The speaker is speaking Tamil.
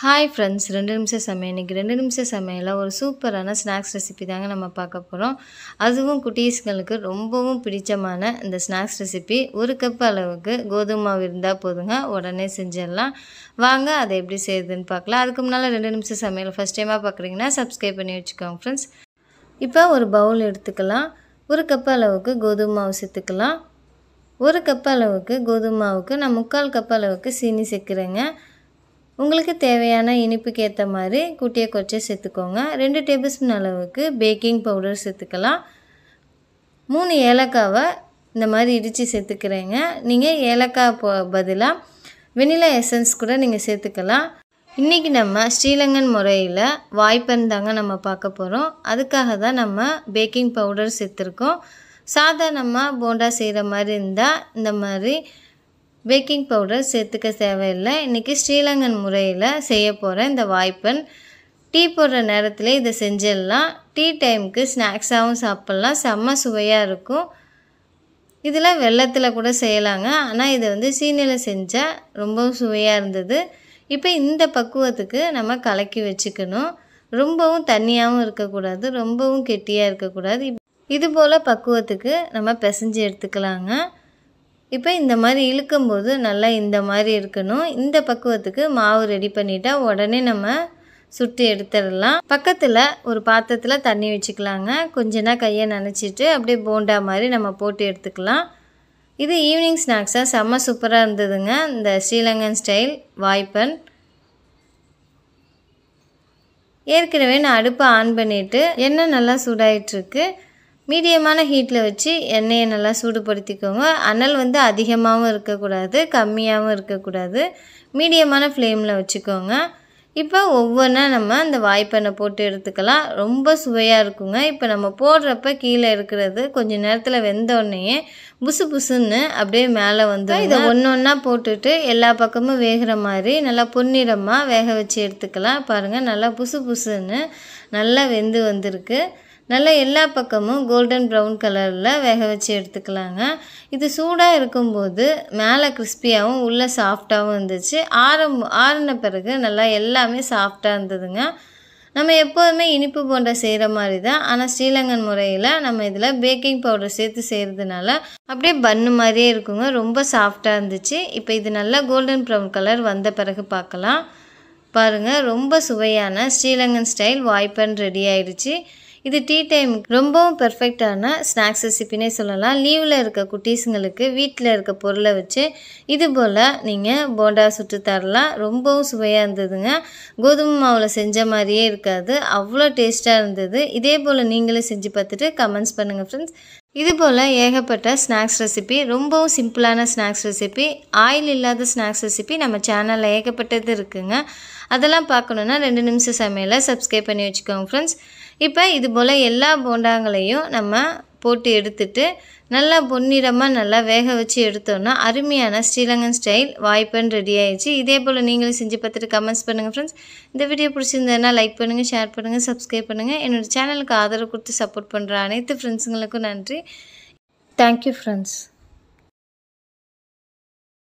ஹாய் ஃப்ரெண்ட்ஸ், 2 நிமிஷம் சமையல். இன்றைக்கி 2 நிமிஷம் சமையலில் ஒரு சூப்பரான ஸ்நாக்ஸ் ரெசிபி தாங்க நம்ம பார்க்க போகிறோம். அதுவும் குட்டீஸ்களுக்கு ரொம்பவும் பிடிச்சமான இந்த ஸ்நாக்ஸ் ரெசிபி. 1 கப் அளவுக்கு கோதுமை மாவு இருந்தால் போதுங்க, உடனே செஞ்சிடலாம். வாங்க அதை எப்படி செய்யுதுன்னு பார்க்கலாம். அதுக்கு முன்னால் 2 நிமிஷம் சமையல் ஃபஸ்ட் டைமாக பார்க்குறீங்கன்னா சப்ஸ்கிரைப் பண்ணி வச்சுக்கோங்க ஃப்ரெண்ட்ஸ். இப்போ ஒரு பவுல் எடுத்துக்கலாம். 1 கப் அளவுக்கு கோதுமை மாவு சேர்த்துக்கலாம். 1 கப் அளவுக்கு கோதுமை மாவுக்கு நான் 3/4 கப் அளவுக்கு சீனி சேர்க்குறேங்க. உங்களுக்கு தேவையான இனிப்புக்கு ஏற்ற மாதிரி கூட்டிய கொச்சை சேர்த்துக்கோங்க. 2 டேபிள் ஸ்பூன் அளவுக்கு பேக்கிங் பவுடர் சேர்த்துக்கலாம். 3 ஏலக்காவை இந்த மாதிரி இடித்து சேர்த்துக்கிறேங்க. நீங்கள் ஏலக்காய் பதிலாக வெனிலா எசன்ஸ் கூட நீங்கள் சேர்த்துக்கலாம். இன்றைக்கி நம்ம ஸ்ரீலங்கன் முறையில் வாய்ப்பன் தாங்க நம்ம பார்க்க போகிறோம். அதுக்காக தான் நம்ம பேக்கிங் பவுடர் சேர்த்துருக்கோம். சாதாரணமாக போண்டா செய்கிற மாதிரி இருந்தால் இந்த மாதிரி பேக்கிங் பவுடர் சேர்த்துக்க தேவையில்லை. இன்றைக்கி ஸ்ரீலங்கன் முறையில் செய்ய போகிறேன் இந்த வாய்ப்பன். டீ போடுற நேரத்தில் இதை செஞ்சிடலாம். டீ டைமுக்கு ஸ்நாக்ஸாகவும் சாப்பிட்லாம். செம்ம சுவையாக இருக்கும். இதில் வெல்லத்தில் கூட செய்யலாங்க. ஆனால் இதை சீனியில் செஞ்சால் ரொம்பவும் சுவையாக இருந்தது. இப்போ இந்த பக்குவத்துக்கு நம்ம கலக்கி வச்சுக்கணும். ரொம்பவும் தண்ணியாகவும் இருக்கக்கூடாது, ரொம்பவும் கெட்டியாக இருக்கக்கூடாது. இது போல் பக்குவத்துக்கு நம்ம பிசைஞ்சு எடுத்துக்கலாங்க. இப்போ இந்த மாதிரி இழுக்கும்போது நல்லா இந்த மாதிரி இருக்கணும். இந்த பக்குவத்துக்கு மாவு ரெடி பண்ணிட்டா உடனே நம்ம சுட்டு எடுத்துடலாம். பக்கத்தில் ஒரு பாத்திரத்தில் தண்ணி வச்சுக்கலாங்க. கொஞ்ச நேரம் கையை நனைச்சிட்டு அப்படியே போண்டா மாதிரி நம்ம போட்டு எடுத்துக்கலாம். இது ஈவினிங் ஸ்நாக்ஸாக செம்ம சூப்பராக இருந்ததுங்க இந்த ஸ்ரீலங்கன் ஸ்டைல் வாய்ப்பன். ஏற்கனவே நான் அடுப்பை ஆன் பண்ணிவிட்டு எண்ணெய் நல்லா சூடாயிட்ருக்கு. மீடியமான ஹீட்டில் வச்சு எண்ணெயை நல்லா சூடுபடுத்திக்கோங்க. அனல் அதிகமாகவும் இருக்கக்கூடாது, கம்மியாகவும் இருக்கக்கூடாது. மீடியமான ஃப்ளேமில் வச்சுக்கோங்க. இப்போ ஒவ்வொன்றா நம்ம இந்த வாய்ப்பெண்ணை போட்டு எடுத்துக்கலாம். ரொம்ப சுவையாக இருக்குங்க. இப்போ நம்ம போடுறப்ப கீழே இருக்கிறது கொஞ்சம் நேரத்தில் வெந்தோடனேயே புசு புசுன்னு அப்படியே மேலே இதை ஒன்று ஒன்றா போட்டுட்டு எல்லா பக்கமும் வேகிற மாதிரி நல்லா பொன்னிறமாக வேக வச்சு எடுத்துக்கலாம். பாருங்கள், நல்லா புசு புசுன்னு நல்லா வெந்து வந்திருக்கு. நல்லா எல்லா பக்கமும் கோல்டன் ப்ரௌன் கலரில் வேக வச்சு எடுத்துக்கலாங்க. இது சூடாக இருக்கும்போது மேலே கிறிஸ்பியாகவும் உள்ளே சாஃப்டாகவும் இருந்துச்சு. ஆறின பிறகு நல்லா எல்லாமே சாஃப்டாக இருந்ததுங்க. நம்ம எப்போதுமே இனிப்பு போண்டா செய்கிற மாதிரி தான், ஆனால் ஸ்ரீலங்கன் முறையில் நம்ம இதில் பேக்கிங் பவுடர் சேர்த்து செய்கிறதுனால அப்படியே பன்னு மாதிரியே இருக்குங்க. ரொம்ப சாஃப்டாக இருந்துச்சு. இப்போ இது நல்லா கோல்டன் ப்ரௌன் கலர் வந்த பிறகு பார்க்கலாம். பாருங்கள், ரொம்ப சுவையான ஸ்ரீலங்கன் ஸ்டைல் வாய்ப்பன் ரெடி ஆயிடுச்சு. இது டீ டைமுக்கு ரொம்பவும் பெர்ஃபெக்டான ஸ்நாக்ஸ் ரெசிபினே சொல்லலாம். லீவில் இருக்க குட்டீஸுங்களுக்கு வீட்டில் இருக்க பொருளை வச்சு இது போல் நீங்கள் போண்டா சுட்டு தரலாம். ரொம்பவும் சுவையாக இருந்ததுங்க. கோதுமை மாவில் செஞ்ச மாதிரியே இருக்காது, அவ்வளோ டேஸ்ட்டாக இருந்தது. இதே போல் நீங்களும் செஞ்சு பார்த்துட்டு கமெண்ட்ஸ் பண்ணுங்கள் ஃப்ரெண்ட்ஸ். இது போல் ஏகப்பட்ட ஸ்நாக்ஸ் ரெசிபி, ரொம்பவும் சிம்பிளான ஸ்நாக்ஸ் ரெசிபி, ஆயில் இல்லாத ஸ்நாக்ஸ் ரெசிபி நம்ம சேனலில் ஏகப்பட்டது இருக்குங்க. அதெல்லாம் பார்க்கணுன்னா 2 நிமிஷம் சமையலை சப்ஸ்கிரைப் பண்ணி வச்சுக்கோங்க ஃப்ரெண்ட்ஸ். இப்போ இது போல் எல்லா போண்டாங்களையும் நம்ம போட்டு எடுத்துட்டு நல்லா பொன்னிறமாக நல்லா வேக வச்சு எடுத்தோன்னா அருமையான ஸ்ரீலங்கன் ஸ்டைல் வாய்ப்பன் ரெடி ஆயிடுச்சு. இதே போல் நீங்களும் செஞ்சு பார்த்துட்டு கமெண்ட்ஸ் பண்ணுங்கள் ஃப்ரெண்ட்ஸ். இந்த வீடியோ பிடிச்சிருந்ததுன்னா லைக் பண்ணுங்கள், ஷேர் பண்ணுங்கள், சப்ஸ்கிரைப் பண்ணுங்கள். என்னோடய சேனலுக்கு ஆதரவு கொடுத்து சப்போர்ட் பண்ணுற அனைத்து ஃப்ரெண்ட்ஸுங்களுக்கும் நன்றி. Thank you friends.